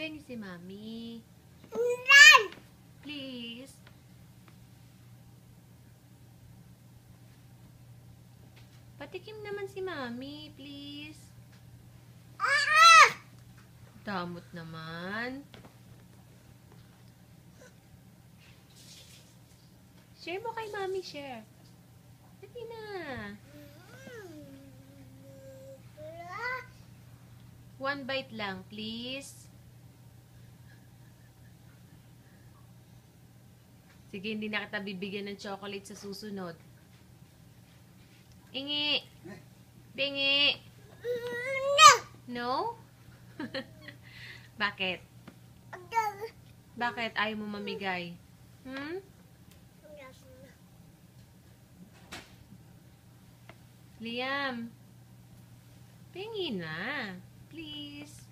Pengi si Mami. Please. Patikim naman si Mami, please. Damot naman. Share mo kay Mami, share. Dali na. One bite lang, please. Sige, hindi na kita bibigyan ng chocolate sa susunod. Ingi. Bingi. No? Bakit? Bakit ayaw mo mamigay? Liam. Bingi na. Please.